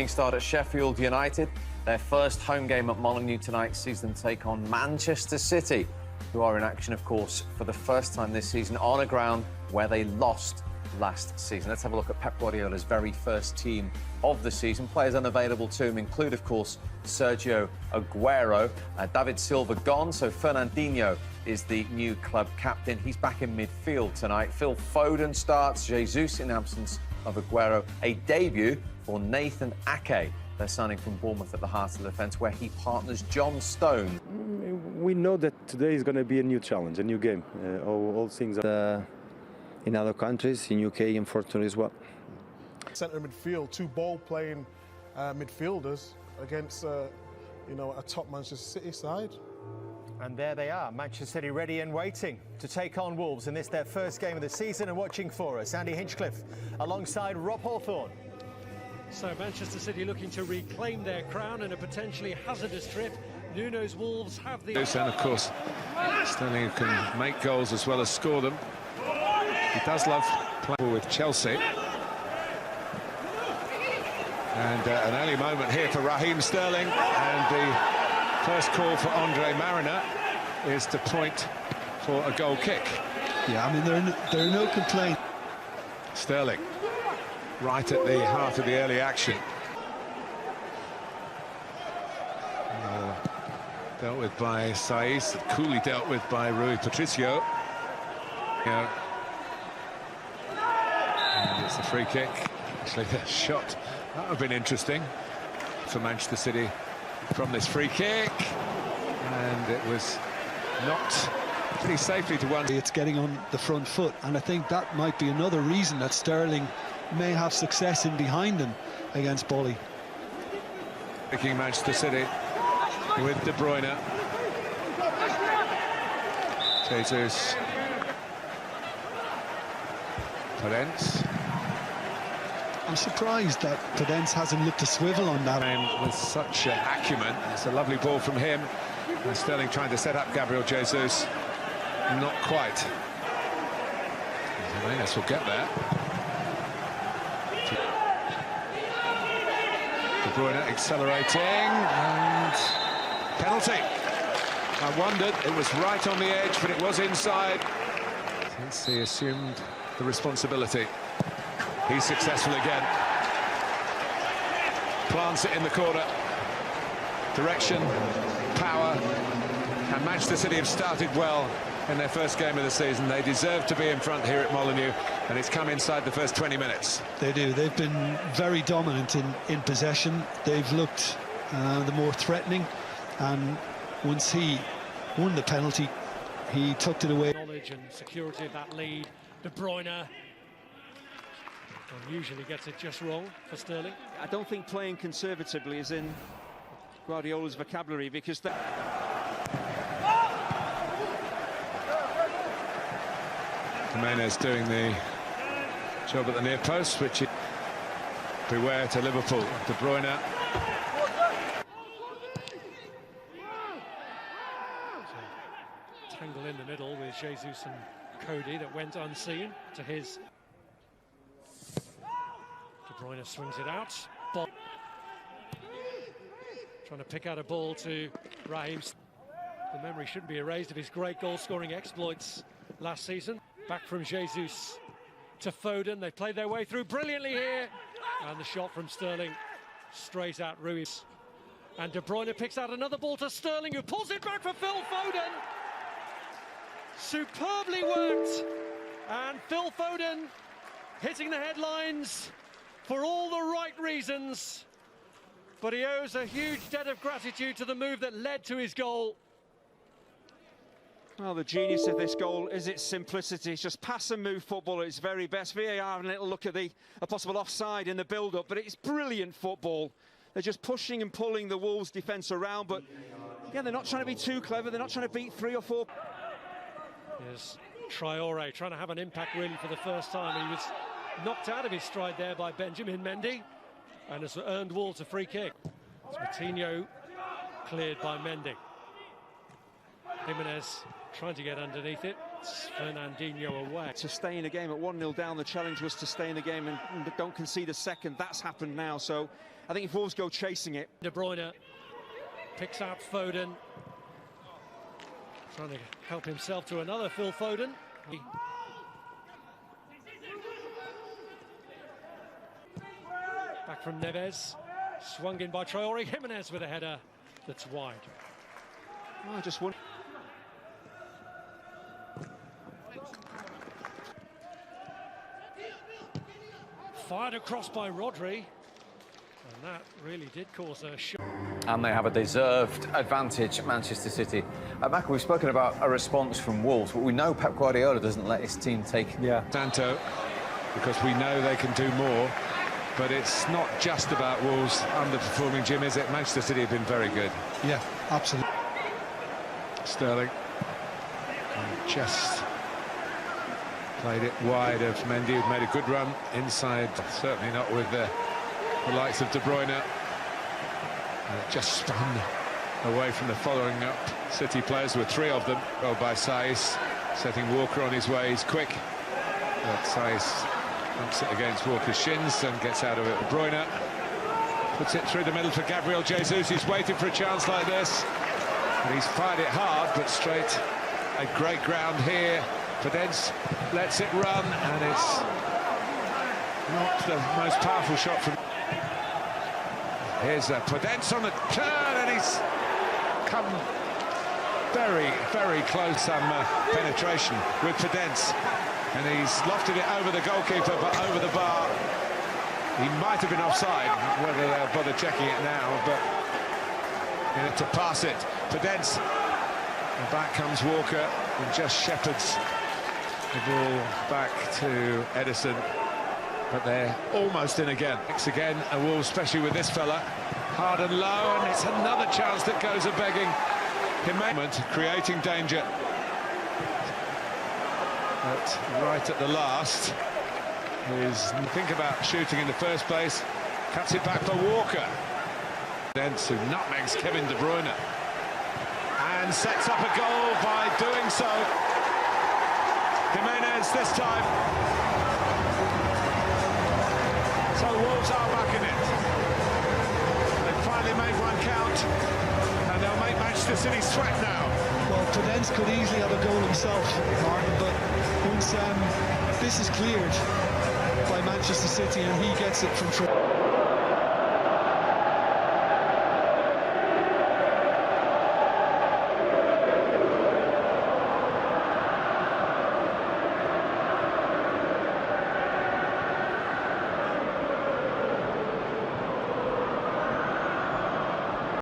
Start at Sheffield United. Their first home game at Molineux tonight sees them take on Manchester City, who are in action, of course, for the first time this season on a ground where they lost last season. Let's have a look at Pep Guardiola's very first team of the season. Players unavailable to him include, of course, Sergio Aguero. David Silva gone, so Fernandinho is the new club captain. He's back in midfield tonight. Phil Foden starts, Jesus in absence of Aguero. A debut for Nathan Ake. They're signing from Bournemouth at the heart of the defence, where he partners John Stone. We know that today is going to be a new challenge, a new game. All things in other countries, in UK, unfortunately as well. Centre midfield, two ball-playing midfielders against, a top Manchester City side. And there they are, Manchester City ready and waiting to take on Wolves in this their first game of the season. And watching for us, Andy Hinchcliffe alongside Rob Hawthorne. So Manchester City looking to reclaim their crown in a potentially hazardous trip. Nuno's Wolves have the... And of course, Sterling can make goals as well as score them. He does love playing with Chelsea. And an early moment here for Raheem Sterling. And the first call for Andre Mariner is to point for a goal kick. Yeah, I mean, there are no complaints. Sterling, right at the heart of the early action. Dealt with by Saiz, coolly dealt with by Rui Patricio. Yeah. And it's a free kick. Actually, the shot, that would have been interesting for Manchester City from this free kick. And it was knocked pretty safely to one. It's getting on the front foot, and I think that might be another reason that Sterling may have success in behind him against Bolly. Picking Manchester City with De Bruyne. Jesus. Podence. I'm surprised that Podence hasn't looked to swivel on that. And with such acumen, it's a lovely ball from him. And Sterling trying to set up Gabriel Jesus. Not quite. Jimenez will get there. De Bruyne accelerating, and penalty. I wondered, it was right on the edge, but it was inside. Since he assumed the responsibility. He's successful again. Plants it in the corner. Direction, power, and Manchester City have started well in their first game of the season. They deserve to be in front here at Molineux, and it's come inside the first 20 minutes. They do. They've been very dominant in possession. They've looked the more threatening, and once he won the penalty, he tucked it away. Knowledge and security of that lead. De Bruyne usually gets it just wrong for Sterling. I don't think playing conservatively is in Guardiola's vocabulary, because that... Jimenez doing the job at the near post, which is beware to Liverpool. De Bruyne. So, tangle in the middle with Jesus and Cody that went unseen to his. De Bruyne swings it out. Trying to pick out a ball to Raheem. The memory shouldn't be erased of his great goal-scoring exploits last season. Back from Jesus to Foden. They played their way through brilliantly here. And the shot from Sterling straight at Ruiz. And De Bruyne picks out another ball to Sterling, who pulls it back for Phil Foden. Superbly worked. And Phil Foden hitting the headlines for all the right reasons. But he owes a huge debt of gratitude to the move that led to his goal. Well, the genius of this goal is its simplicity. It's just pass and move football at its very best. VAR having a little look at a possible offside in the build-up, but it's brilliant football. They're just pushing and pulling the Wolves' defence around, but yeah, they're not trying to be too clever. They're not trying to beat 3 or 4. Here's Traore trying to have an impact really for the first time. He was knocked out of his stride there by Benjamin Mendy, and has earned Wolves a free kick. It's Moutinho cleared by Mendy. Jimenez trying to get underneath it. It's Fernandinho away. To stay in a game at 1-0 down, the challenge was to stay in the game and don't concede a second. That's happened now, so I think if Wolves go chasing it. De Bruyne picks out Foden. Trying to help himself to another Phil Foden. Back from Neves. Swung in by Traore. Jimenez with a header that's wide. Oh, just one. Fired across by Rodri. And that really did cause a shock. And they have a deserved advantage, Manchester City. Maka, we've spoken about a response from Wolves, but we know Pep Guardiola doesn't let his team take... Santo, because we know they can do more. But it's not just about Wolves underperforming, Jim, is it? Manchester City have been very good. Yeah, absolutely. Sterling just played it wide of Mendy, who made a good run inside, certainly not with the likes of De Bruyne. Just spun away from the following up City players, with three of them. Well, by Saiss, setting Walker on his way. He's quick, but Saiss bumps it against Walker's shins and gets out of it. De Bruyne puts it through the middle for Gabriel Jesus. He's waiting for a chance like this, and he's fired it hard, but straight at great ground here. Podence lets it run, and it's not the most powerful shot from... Here's Podence on the turn, and he's come very, very close. Some penetration with Podence, and he's lofted it over the goalkeeper, but over the bar. He might have been offside, whether they'll bother checking it now, but in it to pass it. Podence, and back comes Walker, and just shepherds the ball back to Edison. But they're almost in again. Next again, a Wolves, especially with this fella. Hard and low, and it's another chance that goes a-begging. Jimenez creating danger. But right at the last, think about shooting in the first place. Cuts it back for Walker. Then to nutmegs Kevin De Bruyne. And sets up a goal by doing so. Jimenez this time. So Wolves are back in it. They've finally made one count, and they'll make Manchester City sweat now. Well, Podence could easily have a goal himself, Martin, but once this is cleared by Manchester City and he gets it from...